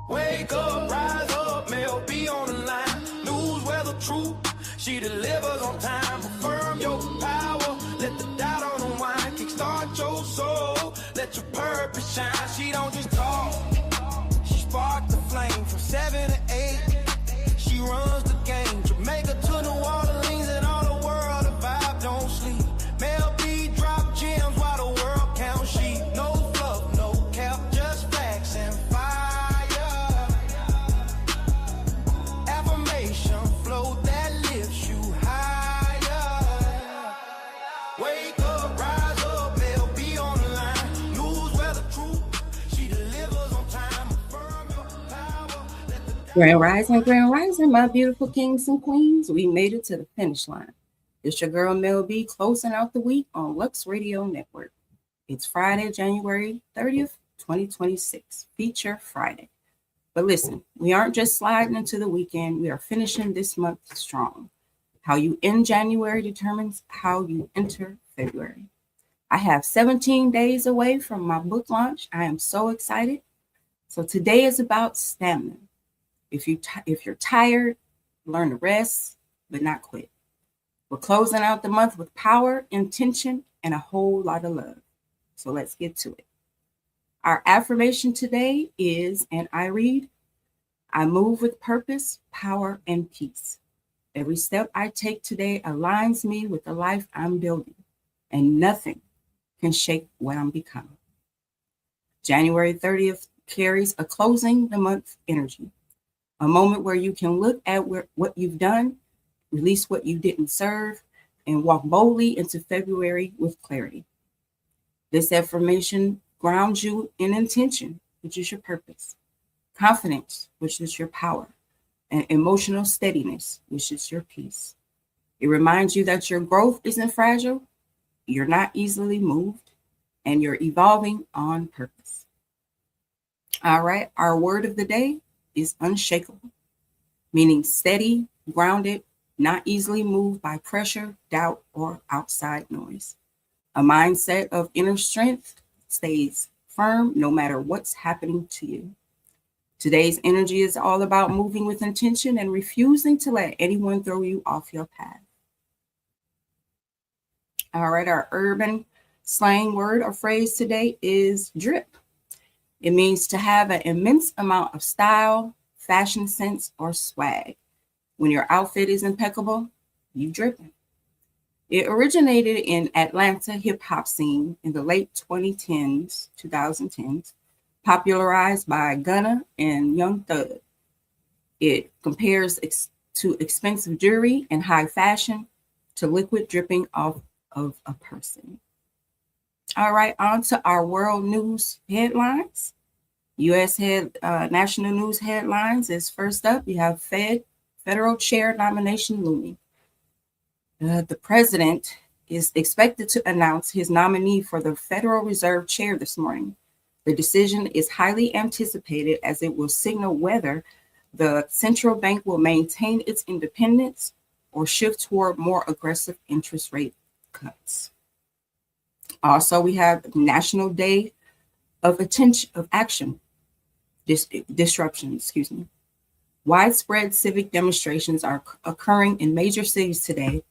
Wake up, rise up, Mell, be on the line. News, weather, truth, she delivers on time. Affirm your power, let the doubt unwind. Kickstart your soul, let your purpose shine. She don't just talk, she spark the flame. From 7 to 8, she runs the game. Jamaica to New Orleans and all the world, the vibe don't sleep. Mell B drop gems while the world counts sheep. No fluff, no cap, just facts and fire. Affirmation flow that lifts you higher. Wake up, rise up, Mell B on the line. News, weather, truth, she delivers on time. Affirm your power. Grand Rising, my beautiful kings and queens. We made it to the finish line. It's your girl Mell B closing out the week on Lux Radio Network. It's Friday, January 30th, 2026, Feature Friday. But listen, we aren't just sliding into the weekend. We are finishing this month strong. How you end January determines how you enter February. I have 17 days away from my book launch. I am so excited. So today is about stamina. If you're tired, learn to rest, but not quit. We're closing out the month with power, intention, and a whole lot of love. So let's get to it. Our affirmation today is, and I read, I move with purpose, power, and peace. Every step I take today aligns me with the life I'm building, and nothing can shake what I'm becoming. January 30th carries a closing the month energy, a moment where you can look at what you've done, release what you didn't serve, and walk boldly into February with clarity. This affirmation grounds you in intention, which is your purpose, confidence, which is your power, and emotional steadiness, which is your peace. It reminds you that your growth isn't fragile, you're not easily moved, and you're evolving on purpose. All right, our word of the day is unshakable, meaning steady, grounded, not easily moved by pressure, doubt, or outside noise. A mindset of inner strength stays firm no matter what's happening to you. Today's energy is all about moving with intention and refusing to let anyone throw you off your path. All right, our urban slang word or phrase today is drip. It means to have an immense amount of style, fashion sense, or swag. When your outfit is impeccable, you dripping. It originated in Atlanta hip hop scene in the late 2010s, popularized by Gunna and Young Thug. It compares to expensive jewelry and high fashion to liquid dripping off of a person. All right, on to our world news headlines. U.S. national news headlines is first up. You have federal chair nomination looming. The president is expected to announce his nominee for the Federal Reserve chair this morning. The decision is highly anticipated as it will signal whether the central bank will maintain its independence or shift toward more aggressive interest rate cuts. Also, we have National Day of Disruption. Widespread civic demonstrations are occurring in major cities today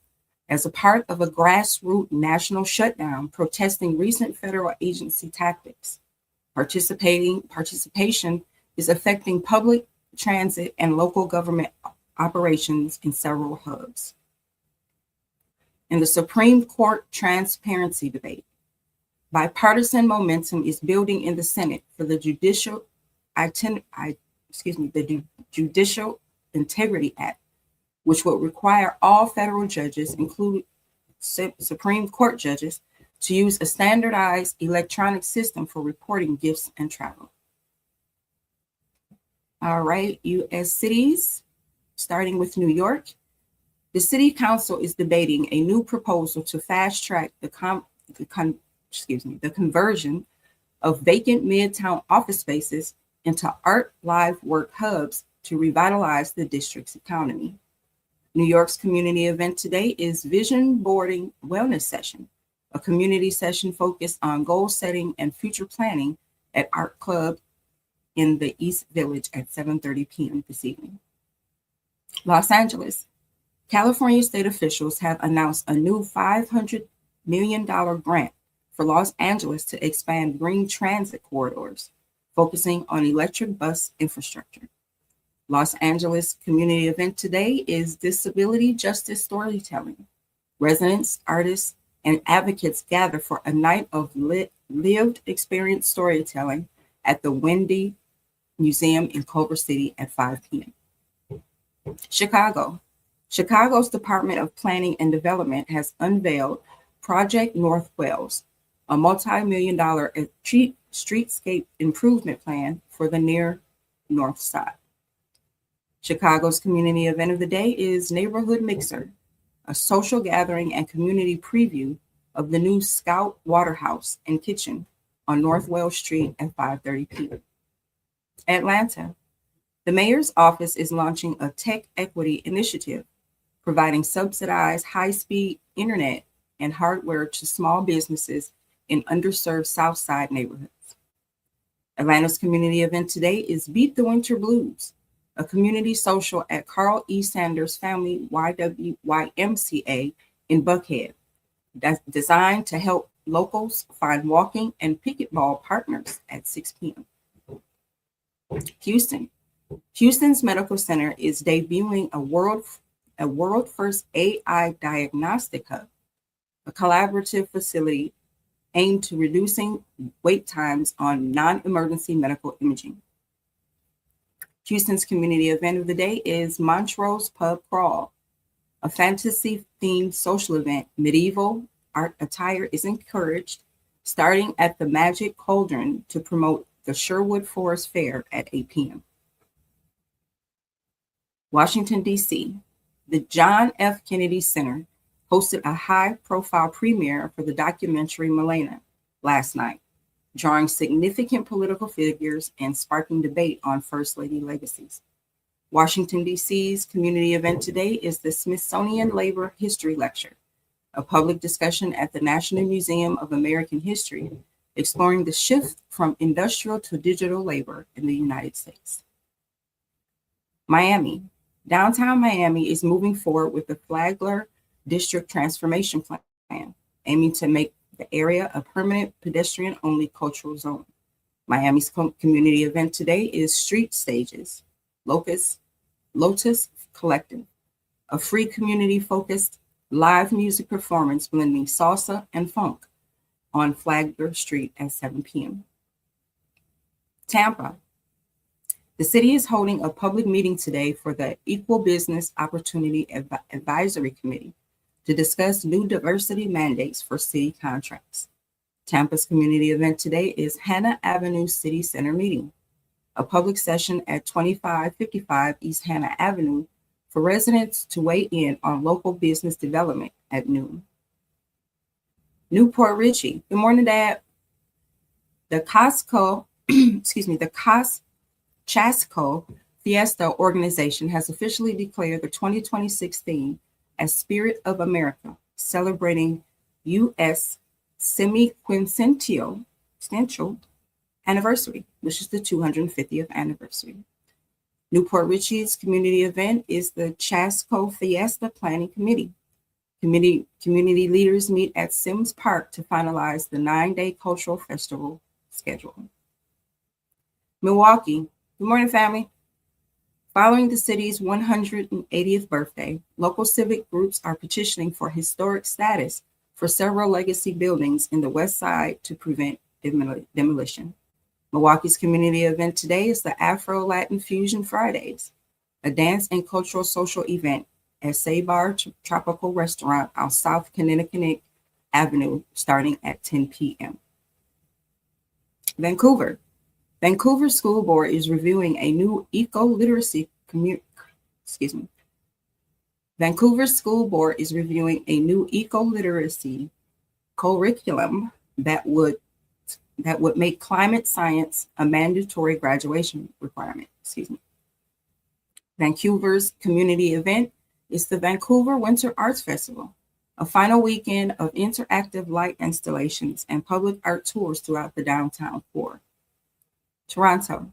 as a part of a grassroots national shutdown protesting recent federal agency tactics. Participation is affecting public transit and local government operations in several hubs. In the Supreme Court transparency debate, bipartisan momentum is building in the Senate for the Judicial Integrity Act, which would require all federal judges, including Supreme Court judges, to use a standardized electronic system for reporting gifts and travel. All right, U.S. cities, starting with New York. The City Council is debating a new proposal to fast-track the conversion of vacant Midtown office spaces into art live work hubs to revitalize the district's economy. New York's community event today is Vision Boarding Wellness Session, a community session focused on goal setting and future planning at Art Club in the East Village at 7:30 p.m. this evening. Los Angeles. California state officials have announced a new $500 million grant for Los Angeles to expand green transit corridors, focusing on electric bus infrastructure. Los Angeles community event today is Disability Justice Storytelling. Residents, artists, and advocates gather for a night of lived experience storytelling at the Wendy Museum in Culver City at 5 p.m. Chicago. Chicago's Department of Planning and Development has unveiled Project North Wales, a multi-million-dollar streetscape improvement plan for the near North Side. Chicago's community event of the day is Neighborhood Mixer, a social gathering and community preview of the new Scout Waterhouse and Kitchen on North Wales Street at 5:30 p.m. Atlanta. The mayor's office is launching a tech equity initiative, providing subsidized high-speed internet and hardware to small businesses in underserved South Side neighborhoods. Atlanta's community event today is Beat the Winter Blues, a community social at Carl E. Sanders Family YMCA in Buckhead, that's designed to help locals find walking and pickleball partners at 6 p.m. Houston. Houston's Medical Center is debuting a world first AI diagnostic hub, a collaborative facility aimed to reducing wait times on non-emergency medical imaging. Houston's community event of the day is Montrose Pub Crawl, a fantasy-themed social event. Medieval art attire is encouraged, starting at the Magic Cauldron to promote the Sherwood Forest Fair at 8 p.m. Washington, D.C. The John F. Kennedy Center hosted a high-profile premiere for the documentary Milena last night, drawing significant political figures and sparking debate on First Lady legacies. Washington, D.C.'s community event today is the Smithsonian Labor History Lecture, a public discussion at the National Museum of American History, exploring the shift from industrial to digital labor in the United States. Miami. Downtown Miami is moving forward with the Flagler District Transformation Plan, aiming to make the area a permanent pedestrian-only cultural zone. Miami's community event today is Street Stages, Lotus Collective, a free community-focused live music performance blending salsa and funk on Flagler Street at 7 p.m. Tampa. The city is holding a public meeting today for the Equal Business Opportunity Advisory Committee to discuss new diversity mandates for city contracts. Tampa's community event today is Hannah Avenue City Center Meeting, a public session at 2555 East Hannah Avenue for residents to weigh in on local business development at noon. Newport Richey. Good morning, Dad. The Chasco Fiesta organization has officially declared the 2026 theme as Spirit of America, celebrating U.S. semi-quincentennial anniversary, which is the 250th anniversary. Newport Richey's community event is the Chasco Fiesta Planning Committee. Community leaders meet at Sims Park to finalize the 9-day cultural festival schedule. Milwaukee. Good morning, family. Following the city's 180th birthday, local civic groups are petitioning for historic status for several legacy buildings in the West Side to prevent demolition. Milwaukee's community event today is the Afro-Latin Fusion Fridays, a dance and cultural social event at Sabar Tropical Restaurant on South Connecticut Avenue starting at 10 p.m. Vancouver. Vancouver School Board is reviewing a new Vancouver School Board is reviewing a new eco-literacy curriculum that would make climate science a mandatory graduation requirement. Vancouver's community event is the Vancouver Winter Arts Festival, a final weekend of interactive light installations and public art tours throughout the downtown core. Toronto.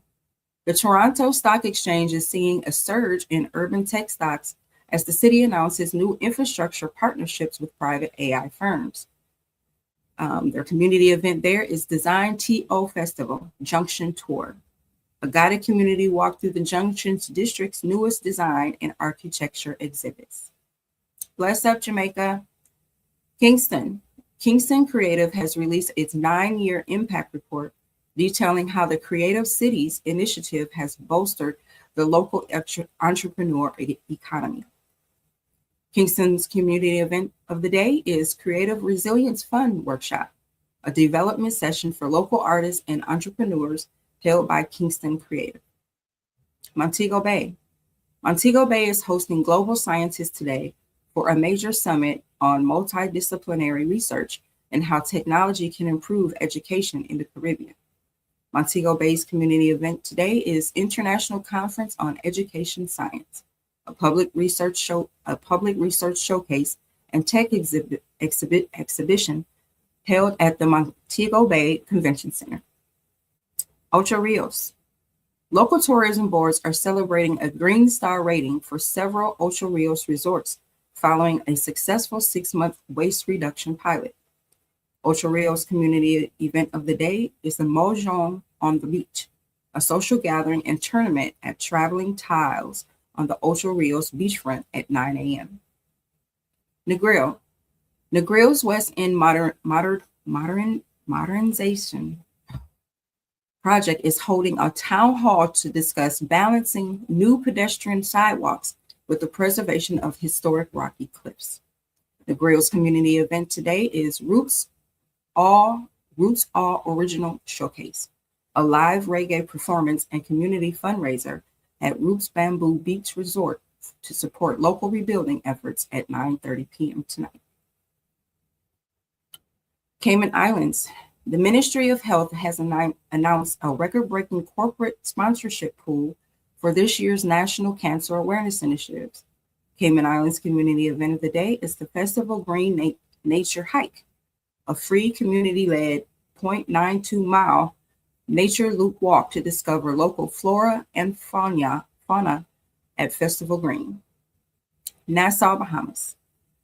The Toronto Stock Exchange is seeing a surge in urban tech stocks as the city announces new infrastructure partnerships with private AI firms. Their community event there is Design TO Festival Junction Tour, a guided community walk through the Junction's district's newest design and architecture exhibits. Bless up, Jamaica. Kingston. Kingston Creative has released its 9-year impact report detailing how the Creative Cities initiative has bolstered the local entrepreneur economy. Kingston's community event of the day is Creative Resilience Fund Workshop, a development session for local artists and entrepreneurs held by Kingston Creative. Montego Bay. Montego Bay is hosting Global Scientists Today for a major summit on multidisciplinary research and how technology can improve education in the Caribbean. Montego Bay's community event today is International Conference on Education Science, a public research showcase and tech exhibition held at the Montego Bay Convention Center. Ocho Rios. Local tourism boards are celebrating a Green Star rating for several Ocho Rios resorts following a successful 6-month waste reduction pilot. Ocho Rios community event of the day is the Mojong on the Beach, a social gathering and tournament at Traveling Tiles on the Ocho Rios beachfront at 9 a.m. Negril. Negril's West End modernization project is holding a town hall to discuss balancing new pedestrian sidewalks with the preservation of historic rocky cliffs. Negril's community event today is Roots All Original Showcase, a live reggae performance and community fundraiser at Roots Bamboo Beach Resort to support local rebuilding efforts at 9:30 p.m. tonight. Cayman Islands. The Ministry of Health has announced a record-breaking corporate sponsorship pool for this year's National Cancer Awareness Initiatives. Cayman Islands community event of the day is the Festival Green Nature Hike, a free community-led 0.92-mile nature loop walk to discover local flora and fauna at Festival Green. Nassau, Bahamas.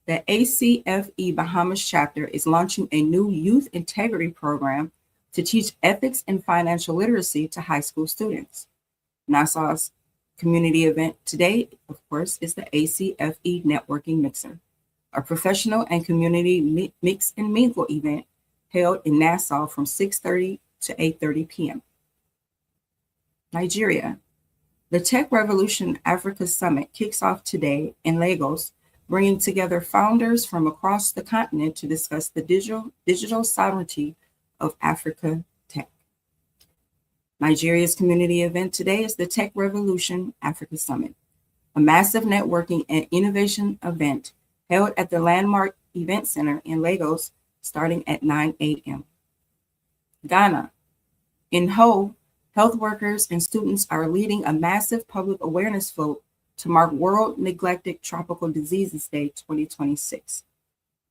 The ACFE Bahamas chapter is launching a new youth integrity program to teach ethics and financial literacy to high school students. Nassau's community event today, of course, is the ACFE Networking Mixer, a professional and community mix and mingle event held in Nassau from 6:30 to 8:30 p.m. Nigeria. The Tech Revolution Africa Summit kicks off today in Lagos, bringing together founders from across the continent to discuss the digital sovereignty of Africa tech. Nigeria's community event today is the Tech Revolution Africa Summit, a massive networking and innovation event held at the Landmark Event Center in Lagos starting at 9 a.m. Ghana. In Ho, health workers and students are leading a massive public awareness vote to mark World Neglected Tropical Diseases Day 2026.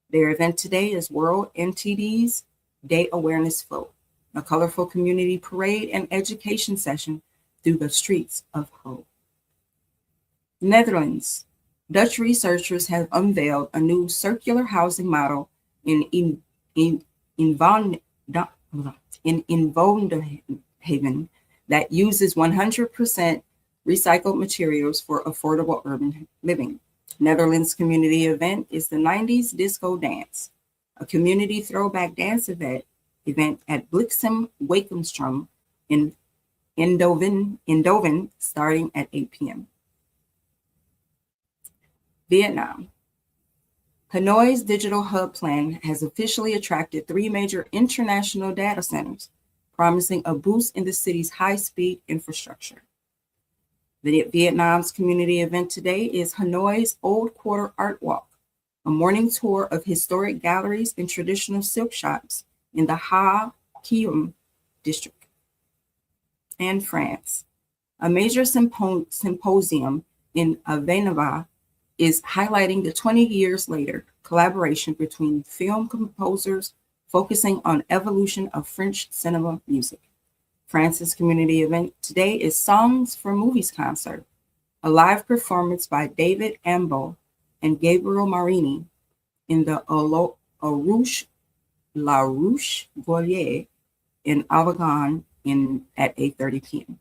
Their event today is World NTDs Day Awareness Vote, a colorful community parade and education session through the streets of Ho. Netherlands. Dutch researchers have unveiled a new circular housing model in Invoonhaven that uses 100% recycled materials for affordable urban living. Netherlands community event is the 90s Disco Dance, a community throwback dance event at Bliksem Wakenstrom in Eindhoven starting at 8 p.m. Vietnam. Hanoi's digital hub plan has officially attracted 3 major international data centers, promising a boost in the city's high-speed infrastructure. Vietnam's community event today is Hanoi's Old Quarter Art Walk, a morning tour of historic galleries and traditional silk shops in the Ha Kium district. And France. A major symposium in Aveneva is highlighting the 20 years later collaboration between film composers focusing on evolution of French cinema music. France's community event today is Songs for Movies concert, a live performance by David Ambo and Gabriel Marini in the La Ruche Voilier in Avignon at 8:30 p.m.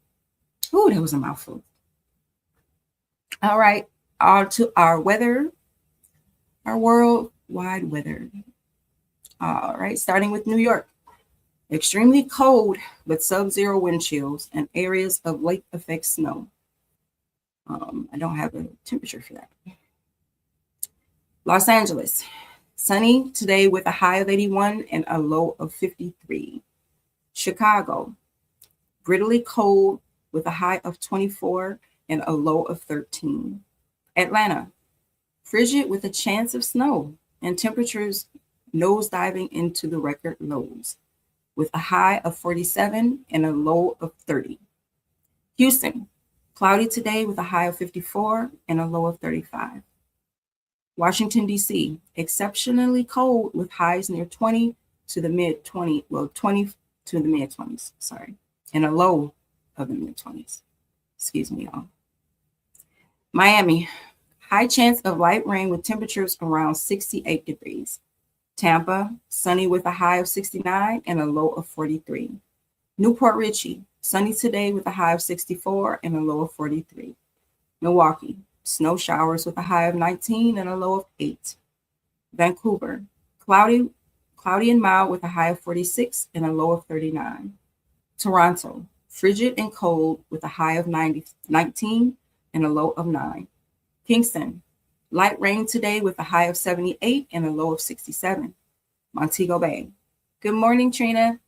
Ooh, that was a mouthful. All right, on to our weather, our worldwide weather. All right, starting with New York. Extremely cold with sub-zero wind chills and areas of lake effect snow. I don't have a temperature for that. Los Angeles. Sunny today with a high of 81 and a low of 53. Chicago. Brittly cold with a high of 24 and a low of 13. Atlanta. Frigid with a chance of snow and temperatures nosediving into the record lows with a high of 47 and a low of 30. Houston. Cloudy today with a high of 54 and a low of 35. Washington, D.C., exceptionally cold with highs near 20 to the mid 20, well, 20 to the mid 20s, sorry, and a low of the mid 20s. Excuse me, y'all. Miami, high chance of light rain with temperatures around 68 degrees. Tampa, sunny with a high of 69 and a low of 43. Newport Richey, sunny today with a high of 64 and a low of 43. Milwaukee, snow showers with a high of 19 and a low of 8. Vancouver, cloudy and mild with a high of 46 and a low of 39. Toronto, frigid and cold with a high of 19 and a low of 9. Kingston, light rain today with a high of 78 and a low of 67. Montego Bay. Good morning, Trina.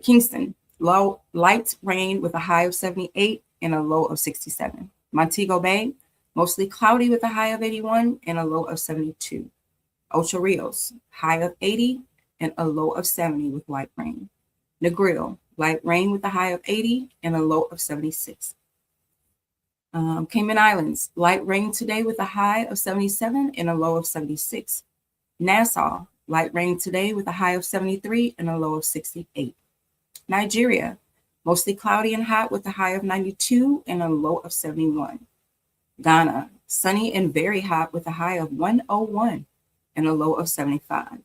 Kingston, light rain with a high of 78 and a low of 67. Montego Bay, mostly cloudy with a high of 81 and a low of 72. Ocho Rios, high of 80 and a low of 70 with light rain. Negril, light rain with a high of 80 and a low of 76. Cayman Islands, light rain today with a high of 77 and a low of 76. Nassau, light rain today with a high of 73 and a low of 68. Nigeria, mostly cloudy and hot with a high of 92 and a low of 71. Ghana, sunny and very hot with a high of 101 and a low of 75.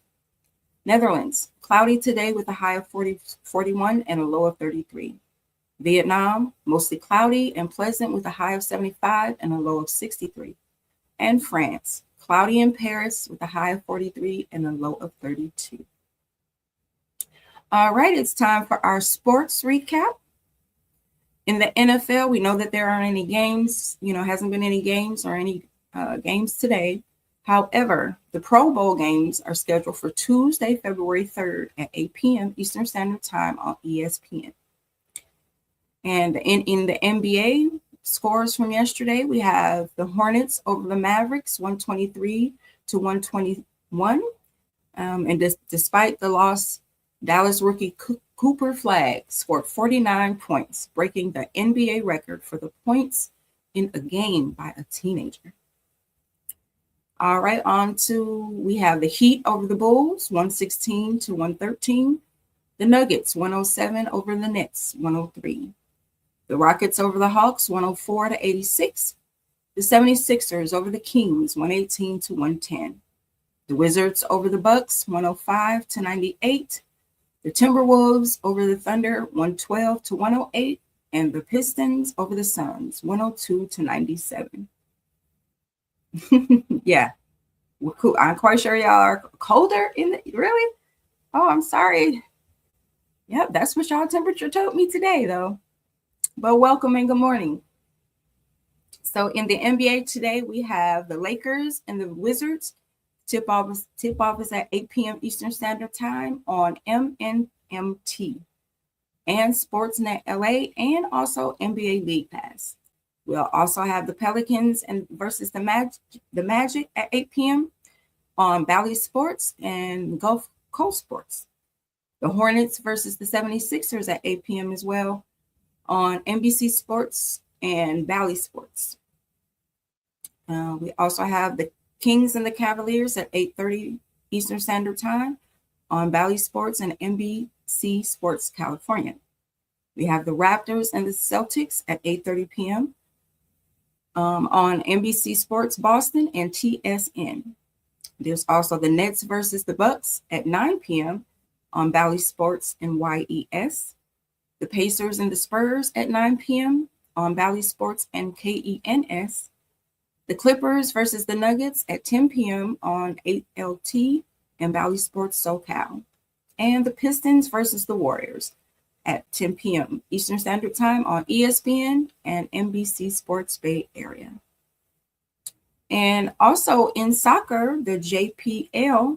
Netherlands, cloudy today with a high of 41 and a low of 33. Vietnam, mostly cloudy and pleasant with a high of 75 and a low of 63. And France, cloudy in Paris with a high of 43 and a low of 32. All right, it's time for our sports recap. In the NFL, we know that there aren't any games, hasn't been any games or any games today. However, the Pro Bowl games are scheduled for Tuesday, February 3rd at 8 p.m. Eastern Standard Time on ESPN. And in the NBA scores from yesterday, we have the Hornets over the Mavericks, 123 to 121. And despite the loss, Dallas rookie Cooper Flag scored 49 points, breaking the NBA record for the points in a game by a teenager. All right, we have the Heat over the Bulls, 116 to 113. The Nuggets, 107 over the Nets, 103. The Rockets over the Hawks, 104 to 86. The 76ers over the Kings, 118 to 110. The Wizards over the Bucks, 105 to 98. The Timberwolves over the Thunder, 112 to 108. And the Pistons over the Suns, 102 to 97. Yeah. Cool. I'm quite sure y'all are colder really? Oh, I'm sorry. Yep, that's what y'all temperature told me today, though. But welcome and good morning. So in the NBA today, we have the Lakers and the Wizards. Tip-off is at 8 p.m. Eastern Standard Time on MNMT and Sportsnet LA and also NBA League Pass. We'll also have the Pelicans versus the Magic at 8 p.m. on Bally Sports and Gulf Coast Sports. The Hornets versus the 76ers at 8 p.m. as well on NBC Sports and Valley Sports. We also have the Kings and the Cavaliers at 8:30 Eastern Standard Time on Valley Sports and NBC Sports California. We have the Raptors and the Celtics at 8:30 p.m. On NBC Sports Boston and TSN. There's also the Nets versus the Bucks at 9 p.m. on Valley Sports and YES. The Pacers and the Spurs at 9 p.m. on Valley Sports and KENS. The Clippers versus the Nuggets at 10 p.m. on 8LT and Valley Sports SoCal. And the Pistons versus the Warriors at 10 p.m. Eastern Standard Time on ESPN and NBC Sports Bay Area. And also in soccer, the JPL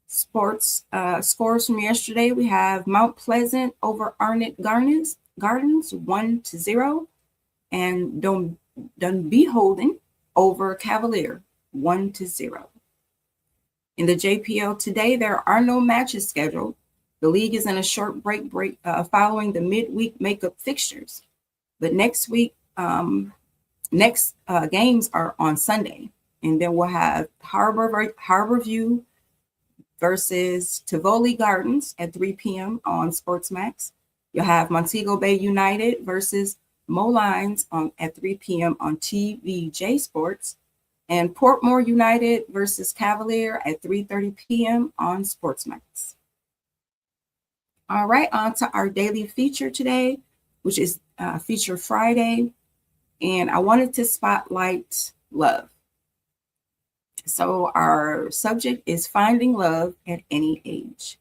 sports scores from yesterday. We have Mount Pleasant over Arnett Gardens 1-0, and Dunbeholden over Cavalier 1-0. In the JPL today, there are no matches scheduled. The league is in a short break following the midweek makeup fixtures. But next week, games are on Sunday, and then we'll have Harborview versus Tivoli Gardens at 3 p.m. on Sportsmax. You'll have Montego Bay United versus Molines at 3 p.m. on TVJ Sports, and Portmore United versus Cavalier at 3:30 p.m. on Sportsmax. All right, on to our daily feature today, which is Feature Friday. And I wanted to spotlight love. So our subject is finding love at any age.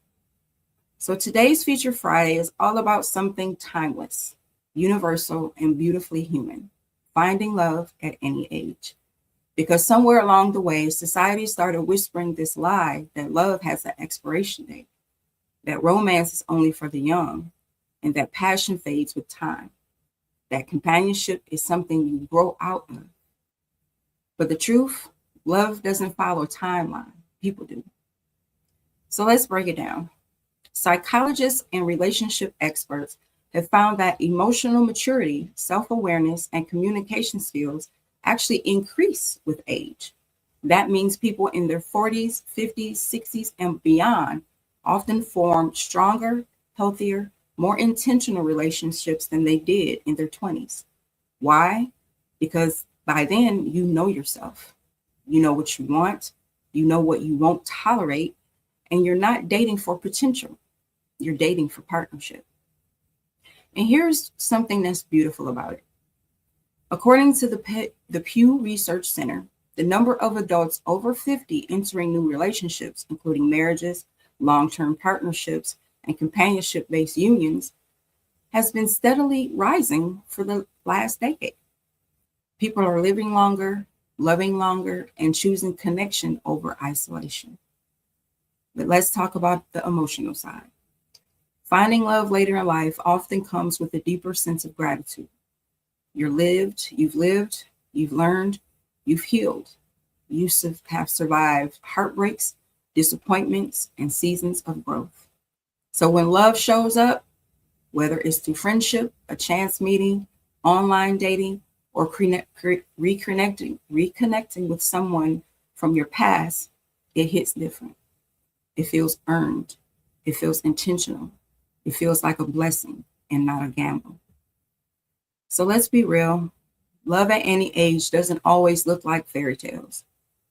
So today's Feature Friday is all about something timeless, universal, and beautifully human, finding love at any age. Because somewhere along the way, society started whispering this lie that love has an expiration date, that romance is only for the young, and that passion fades with time, that companionship is something you grow out of. But the truth, love doesn't follow a timeline. People do. So let's break it down. Psychologists and relationship experts have found that emotional maturity, self-awareness, and communication skills actually increase with age. That means people in their 40s, 50s, 60s, and beyond often form stronger, healthier, more intentional relationships than they did in their 20s. Why? Because by then, you know yourself. You know what you want. You know what you won't tolerate. And you're not dating for potential. You're dating for partnership. And here's something that's beautiful about it. According to the Pew Research Center, the number of adults over 50 entering new relationships, including marriages, long-term partnerships, and companionship-based unions, has been steadily rising for the last decade. People are living longer, loving longer, and choosing connection over isolation. But let's talk about the emotional side. Finding love later in life often comes with a deeper sense of gratitude. You've lived, you've learned, you've healed. You have survived heartbreaks, disappointments, and seasons of growth. So when love shows up, whether it's through friendship, a chance meeting, online dating, or reconnecting with someone from your past, it hits different. It feels earned. It feels intentional. It feels like a blessing and not a gamble. So let's be real. Love at any age doesn't always look like fairy tales.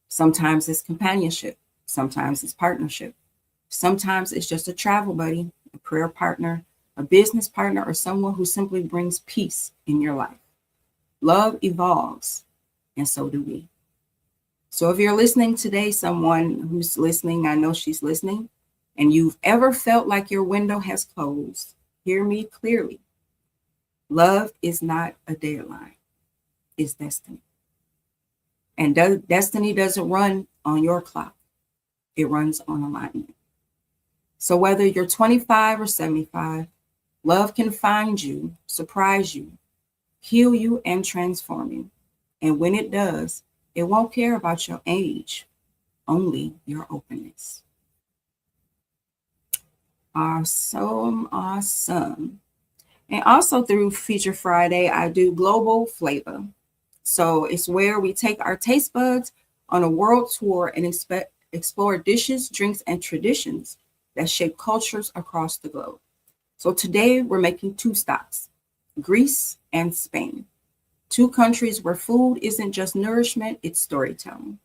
Sometimes it's companionship. Sometimes it's partnership. Sometimes it's just a travel buddy, a prayer partner, a business partner, or someone who simply brings peace in your life. Love evolves, and so do we. So if you're listening today, someone who's listening, I know she's listening, and you've ever felt like your window has closed, hear me clearly. Love is not a deadline. It's destiny. And destiny doesn't run on your clock. It runs on alignment. So whether you're 25 or 75, love can find you, surprise you, heal you, and transform you. And when it does, it won't care about your age, only your openness. Awesome, awesome. And also through Feature Friday, I do Global Flavor. So it's where we take our taste buds on a world tour and explore dishes, drinks, and traditions that shape cultures across the globe. So today we're making two stops, Greece and Spain, two countries where food isn't just nourishment, it's storytelling.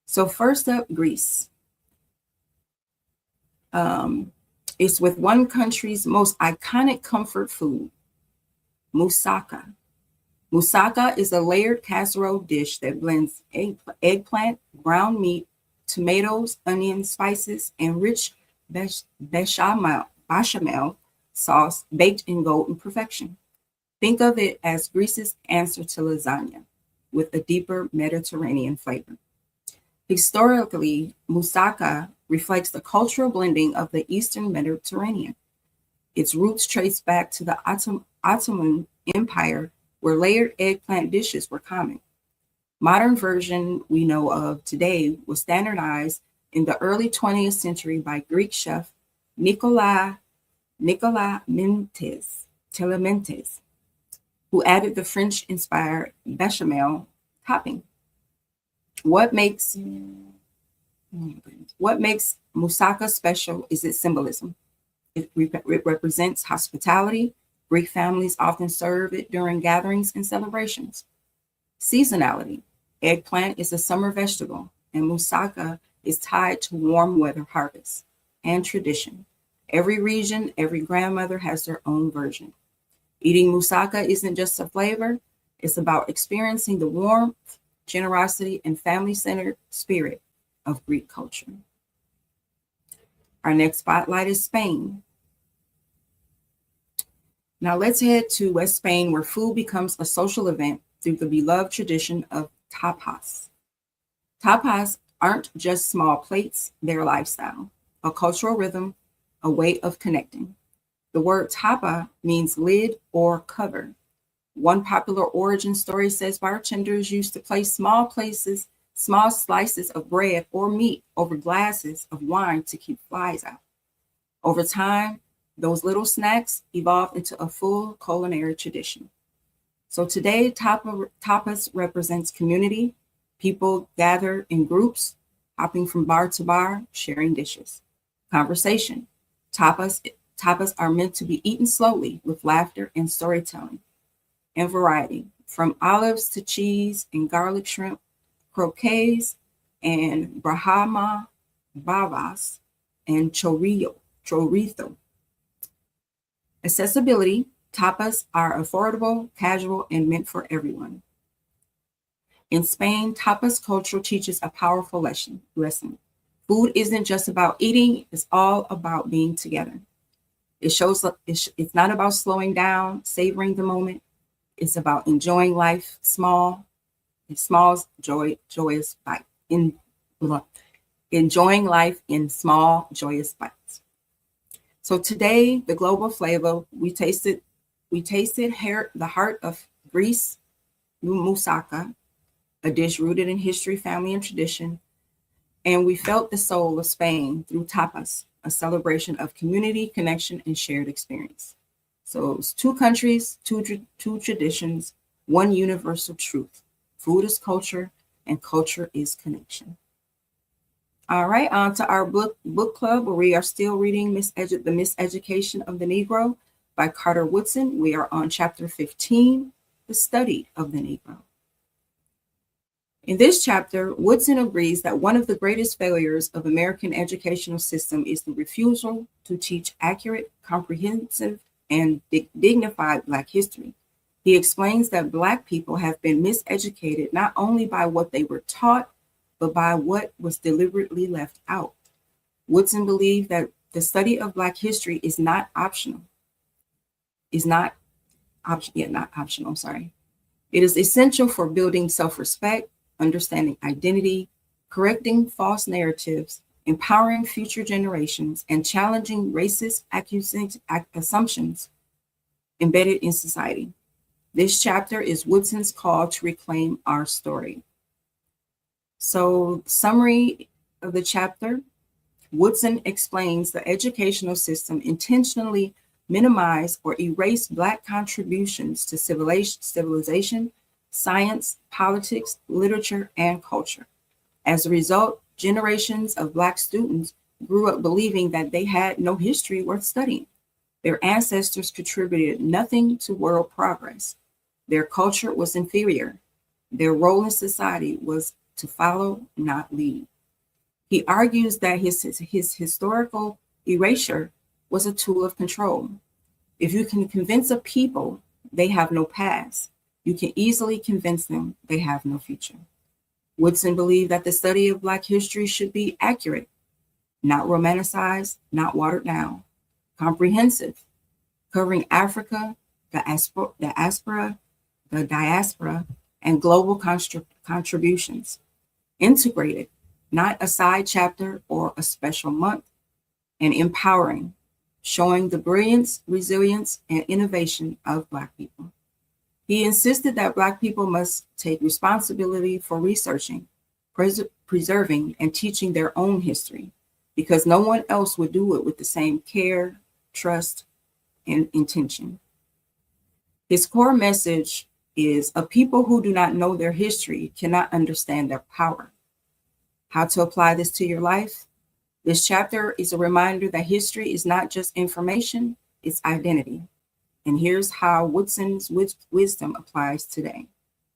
So first up, Greece. It's with one country's most iconic comfort food, moussaka. Moussaka is a layered casserole dish that blends eggplant, ground meat, tomatoes, onions, spices, and rich bechamel sauce baked in golden perfection. Think of it as Greece's answer to lasagna, with a deeper Mediterranean flavor. Historically, moussaka reflects the cultural blending of the Eastern Mediterranean. Its roots trace back to the Ottoman Empire, where layered eggplant dishes were common. Modern version we know of today was standardized in the early 20th century by Greek chef Nicolas Telementes, who added the French-inspired bechamel topping. What makes moussaka special is its symbolism. It represents hospitality. Greek families often serve it during gatherings and celebrations. Seasonality. Eggplant is a summer vegetable, and moussaka is tied to warm weather harvests. And tradition. Every region, every grandmother has their own version. Eating moussaka isn't just a flavor, it's about experiencing the warmth, generosity, and family-centered spirit of Greek culture. Our next spotlight is Spain. Now let's head to West Spain, where food becomes a social event through the beloved tradition of tapas. Tapas aren't just small plates, they're a lifestyle, a cultural rhythm, a way of connecting. The word tapa means lid or cover. One popular origin story says bartenders used to place small slices of bread or meat over glasses of wine to keep flies out. Over time, those little snacks evolved into a full culinary tradition. So today, tapas represents community. People gather in groups, hopping from bar to bar, sharing dishes. Conversation. Tapas are meant to be eaten slowly with laughter and storytelling. And variety, from olives to cheese and garlic shrimp, croquets and brahma bavas and chorizo. Accessibility, tapas are affordable, casual, and meant for everyone. In Spain, tapas culture teaches a powerful lesson. Food isn't just about eating, it's all about being together. It shows it's not about slowing down, savoring the moment. It's about enjoying life joyous bites. Enjoying life in small, joyous bites. So today, the global flavor, we tasted the heart of Greece, moussaka, a dish rooted in history, family, and tradition. And we felt the soul of Spain through tapas, a celebration of community, connection, and shared experience. So it's two countries, two traditions, one universal truth. Food is culture, and culture is connection. All right, on to our book club, where we are still reading The Miseducation of the Negro by Carter Woodson. We are on chapter 15, The Study of the Negro. In this chapter, Woodson agrees that one of the greatest failures of American educational system is the refusal to teach accurate, comprehensive, and dignified Black history. He explains that Black people have been miseducated not only by what they were taught, but by what was deliberately left out. Woodson believed that the study of Black history is not optional. Not optional, sorry. It is essential for building self-respect, understanding identity, correcting false narratives, empowering future generations, and challenging racist assumptions embedded in society. This chapter is Woodson's call to reclaim our story. So, summary of the chapter, Woodson explains the educational system intentionally minimize or erase Black contributions to civilization, science, politics, literature, and culture. As a result, generations of Black students grew up believing that they had no history worth studying. Their ancestors contributed nothing to world progress. Their culture was inferior. Their role in society was to follow, not lead. He argues that his historical erasure was a tool of control. If you can convince a people they have no past, you can easily convince them they have no future. Woodson believed that the study of Black history should be accurate, not romanticized, not watered down, comprehensive, covering Africa, the diaspora, and global contributions, integrated, not a side chapter or a special month, and empowering, showing the brilliance, resilience, and innovation of Black people. He insisted that Black people must take responsibility for researching, preserving, and teaching their own history, because no one else would do it with the same care, trust, and intention. His core message is a people who do not know their history cannot understand their power. How to apply this to your life? This chapter is a reminder that history is not just information, it's identity. And here's how Woodson's wisdom applies today.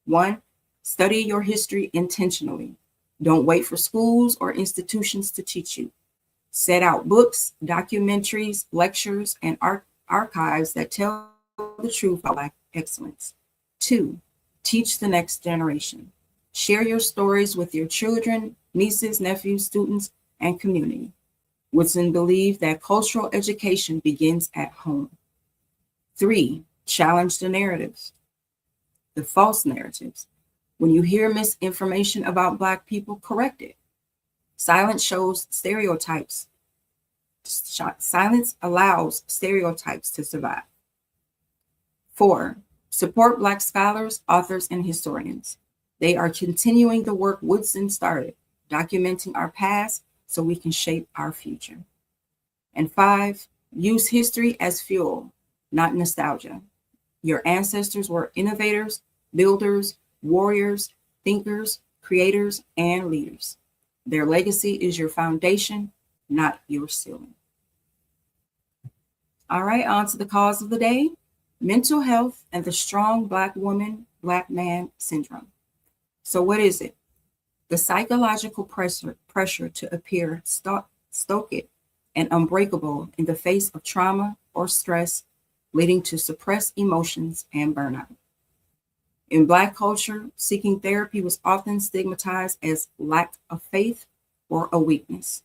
1, study your history intentionally. Don't wait for schools or institutions to teach you. Set out books, documentaries, lectures, and archives that tell the truth about Black excellence. 2, teach the next generation. Share your stories with your children, nieces, nephews, students, and community. Woodson believed that cultural education begins at home. 3, challenge the narratives, the false narratives. When you hear misinformation about Black people, correct it. Silence shows stereotypes. Silence allows stereotypes to survive. 4, support Black scholars, authors, and historians. They are continuing the work Woodson started, documenting our past so we can shape our future. And 5, use history as fuel, not nostalgia. Your ancestors were innovators, builders, warriors, thinkers, creators, and leaders. Their legacy is your foundation, not your ceiling. All right, on to the cause of the day: mental health and the strong Black woman, Black man syndrome. So what is it? The psychological pressure to appear stoic and unbreakable in the face of trauma or stress, leading to suppressed emotions and burnout. In Black culture, seeking therapy was often stigmatized as lack of faith or a weakness.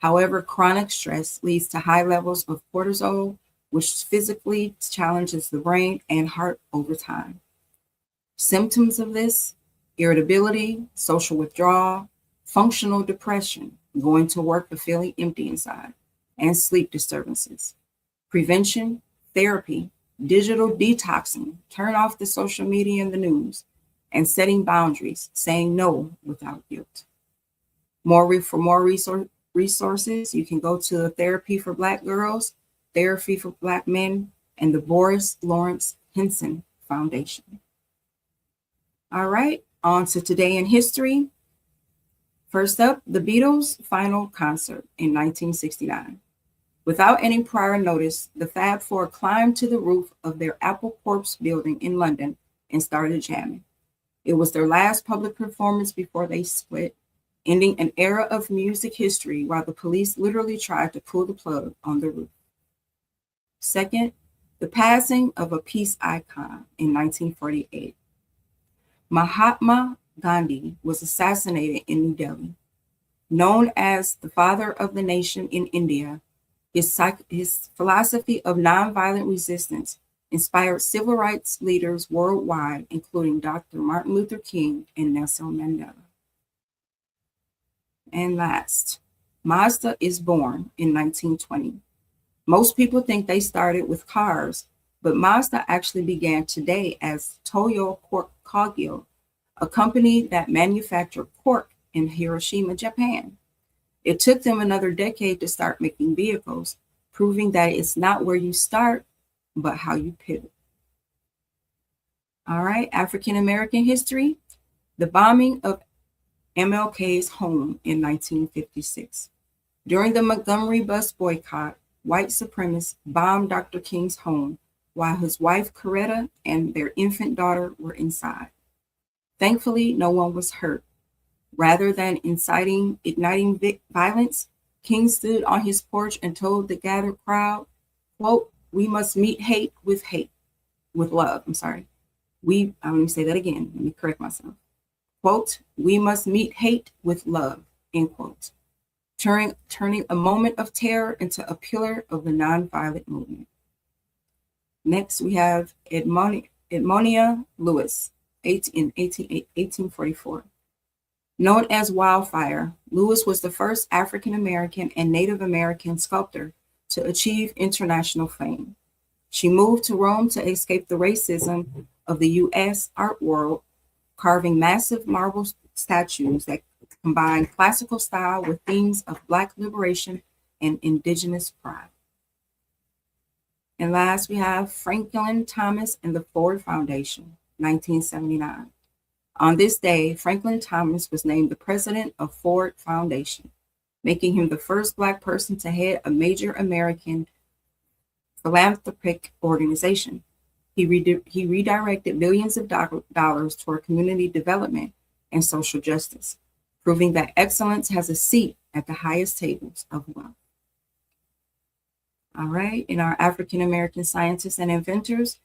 However, chronic stress leads to high levels of cortisol, which physically challenges the brain and heart over time. Symptoms of this: irritability, social withdrawal, functional depression, going to work but feeling empty inside, and sleep disturbances. Prevention: therapy, digital detoxing, turn off the social media and the news, and setting boundaries, saying no without guilt. For more resources, you can go to Therapy for Black Girls, Therapy for Black Men, and the Boris Lawrence Henson Foundation. All right, on to Today in History. First up, the Beatles' final concert in 1969. Without any prior notice, the Fab Four climbed to the roof of their Apple Corps building in London and started jamming. It was their last public performance before they split, ending an era of music history while the police literally tried to pull the plug on the roof. Second, the passing of a peace icon in 1948. Mahatma Gandhi was assassinated in New Delhi. Known as the father of the nation in India, his philosophy of nonviolent resistance inspired civil rights leaders worldwide, including Dr. Martin Luther King and Nelson Mandela. And last, Mazda is born in 1920. Most people think they started with cars, but Mazda actually began today as Toyo Kogyo, a company that manufactured cork in Hiroshima, Japan. It took them another decade to start making vehicles, proving that it's not where you start, but how you pivot. All right, African American history. The bombing of MLK's home in 1956. During the Montgomery bus boycott, white supremacists bombed Dr. King's home while his wife Coretta and their infant daughter were inside. Thankfully, no one was hurt. Rather than igniting violence, King stood on his porch and told the gathered crowd, quote, "We must meet hate, with love." I'm sorry. Let me say that again. Let me correct myself. Quote, "We must meet hate with love," end quote. Turning a moment of terror into a pillar of the nonviolent movement. Next, we have Edmonia Lewis, in 1844. Known as Wildfire, Lewis was the first African American and Native American sculptor to achieve international fame. She moved to Rome to escape the racism of the U.S. art world, carving massive marble statues that combine classical style with themes of Black liberation and indigenous pride. And last, we have Franklin Thomas and the Ford Foundation, 1979. On this day, Franklin Thomas was named the president of Ford Foundation, making him the first Black person to head a major American philanthropic organization. He redirected billions of dollars toward community development and social justice, proving that excellence has a seat at the highest tables of wealth. All right, in our African American scientists and inventors,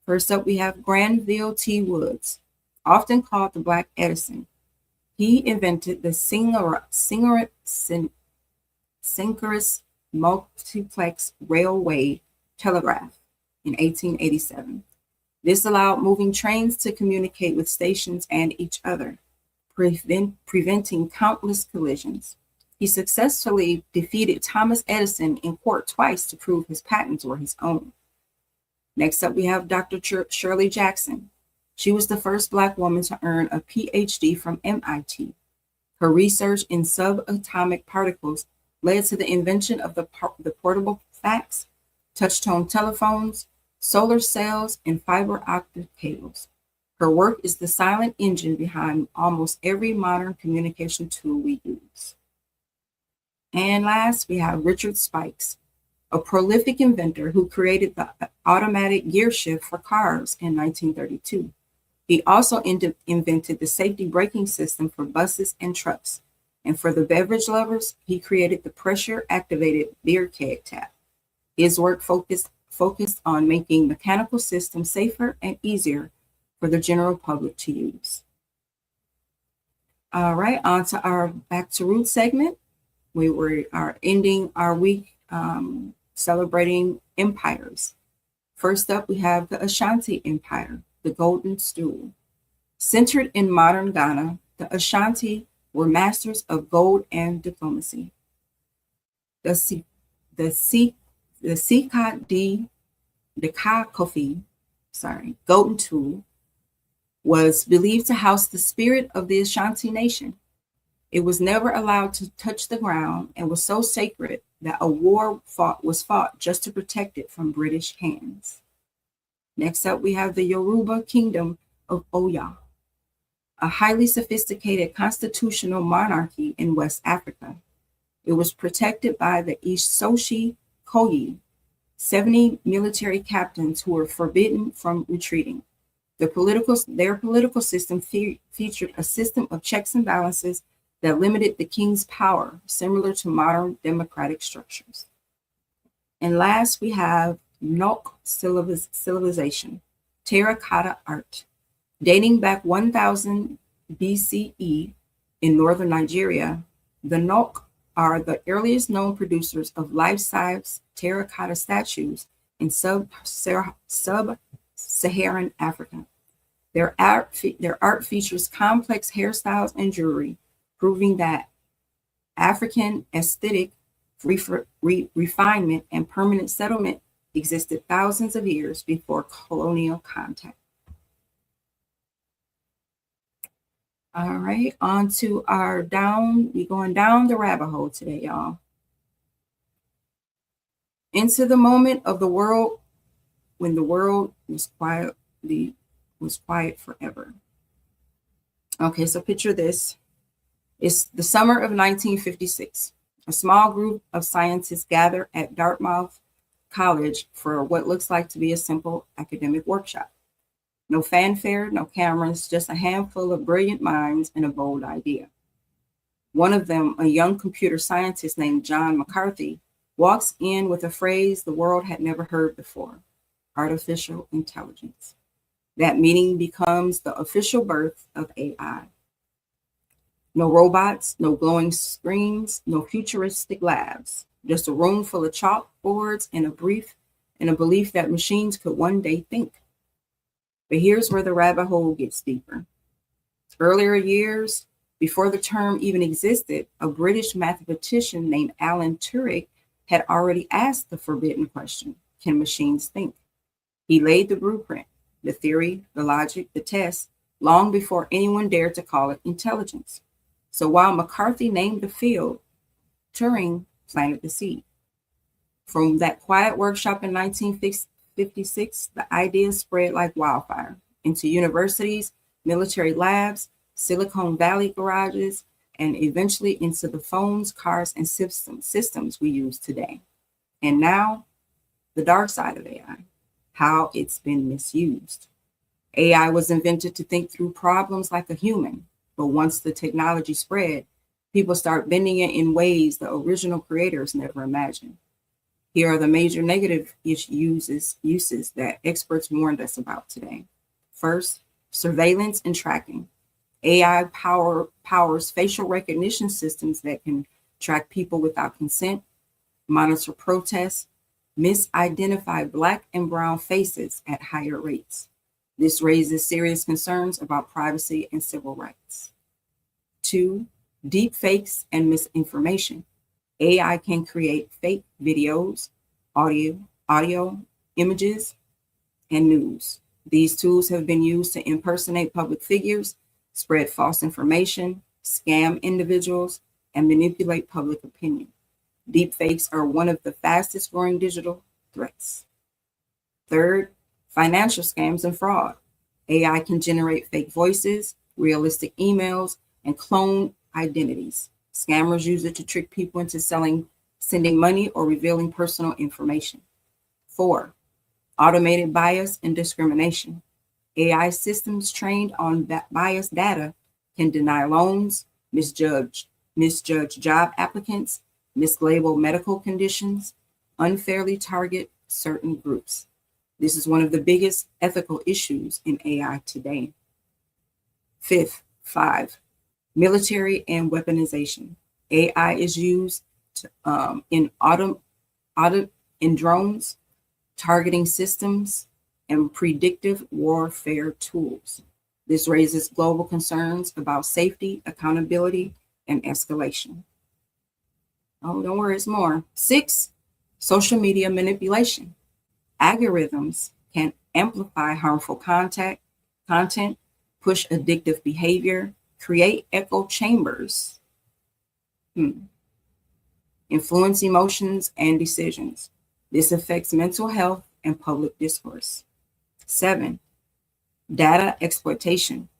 first up we have Granville T. Woods, often called the Black Edison. He invented the synchronous multiplex railway telegraph in 1887. This allowed moving trains to communicate with stations and each other, preventing countless collisions. He successfully defeated Thomas Edison in court twice to prove his patents were his own. Next up, we have Dr. Shirley Jackson. She was the first Black woman to earn a PhD from MIT. Her research in subatomic particles led to the invention of the portable fax, touch-tone telephones, solar cells, and fiber optic cables. Her work is the silent engine behind almost every modern communication tool we use. And last, we have Richard Spikes, a prolific inventor who created the automatic gear shift for cars in 1932. He also invented the safety braking system for buses and trucks. And for the beverage lovers, he created the pressure-activated beer keg tap. His work focused on making mechanical systems safer and easier for the general public to use. All right, on to our Back to Roots segment. We are ending our week celebrating empires. First up, we have the Ashanti Empire, the Golden Stool. Centered in modern Ghana, the Ashanti were masters of gold and diplomacy. The Sika Kofi, Golden Tool, was believed to house the spirit of the Ashanti nation. It was never allowed to touch the ground and was so sacred that a war was fought just to protect it from British hands. Next up, we have the Yoruba Kingdom of Oyo, a highly sophisticated constitutional monarchy in West Africa. It was protected by the Isoshi Koyi, 70 military captains who were forbidden from retreating. Their political system featured a system of checks and balances that limited the king's power, similar to modern democratic structures. And last, we have Nok civilization, terracotta art. Dating back 1000 BCE in northern Nigeria, the Nok are the earliest known producers of life-size terracotta statues in sub-Saharan Africa. Their art features complex hairstyles and jewelry, proving that African aesthetic refinement and permanent settlement existed thousands of years before colonial contact. All right, on to we're going down the rabbit hole today, y'all. Into the moment of the world when the world was quiet forever. Okay, so picture this. It's the summer of 1956. A small group of scientists gather at Dartmouth College for what looks like to be a simple academic workshop. No fanfare, no cameras, just a handful of brilliant minds and a bold idea. One of them, a young computer scientist named John McCarthy, walks in with a phrase the world had never heard before: artificial intelligence. That meeting becomes the official birth of AI. No robots, no glowing screens, no futuristic labs, just a room full of chalkboards and a belief that machines could one day think. But here's where the rabbit hole gets deeper. Earlier years, before the term even existed, a British mathematician named Alan Turing had already asked the forbidden question: can machines think? He laid the blueprint, the theory, the logic, the test, long before anyone dared to call it intelligence. So while McCarthy named the field, Turing planted the seed. From that quiet workshop in 1956, the ideas spread like wildfire into universities, military labs, Silicon Valley garages, and eventually into the phones, cars, and systems we use today. And now, the dark side of AI, how it's been misused. AI was invented to think through problems like a human, but once the technology spread, people start bending it in ways the original creators never imagined. Here are the major negative uses that experts warned us about today. First, surveillance and tracking. AI powers facial recognition systems that can track people without consent, monitor protests, misidentify Black and brown faces at higher rates. This raises serious concerns about privacy and civil rights. 2, deep fakes and misinformation. AI can create fake videos, audio, images, and news. These tools have been used to impersonate public figures, spread false information, scam individuals, and manipulate public opinion. Deepfakes are one of the fastest growing digital threats. Third, financial scams and fraud. AI can generate fake voices, realistic emails, and clone identities. Scammers use it to trick people into sending money or revealing personal information. 4, automated bias and discrimination. AI systems trained on biased data can deny loans, misjudge job applicants, mislabel medical conditions, unfairly target certain groups. This is one of the biggest ethical issues in AI today. 5, military and weaponization. AI is used in drones, targeting systems, and predictive warfare tools. This raises global concerns about safety, accountability, and escalation. Oh, don't worry, it's more. 6, social media manipulation. Algorithms can amplify harmful content, push addictive behavior, create echo chambers, influence emotions and decisions. This affects mental health and public discourse. 7, data exploitation.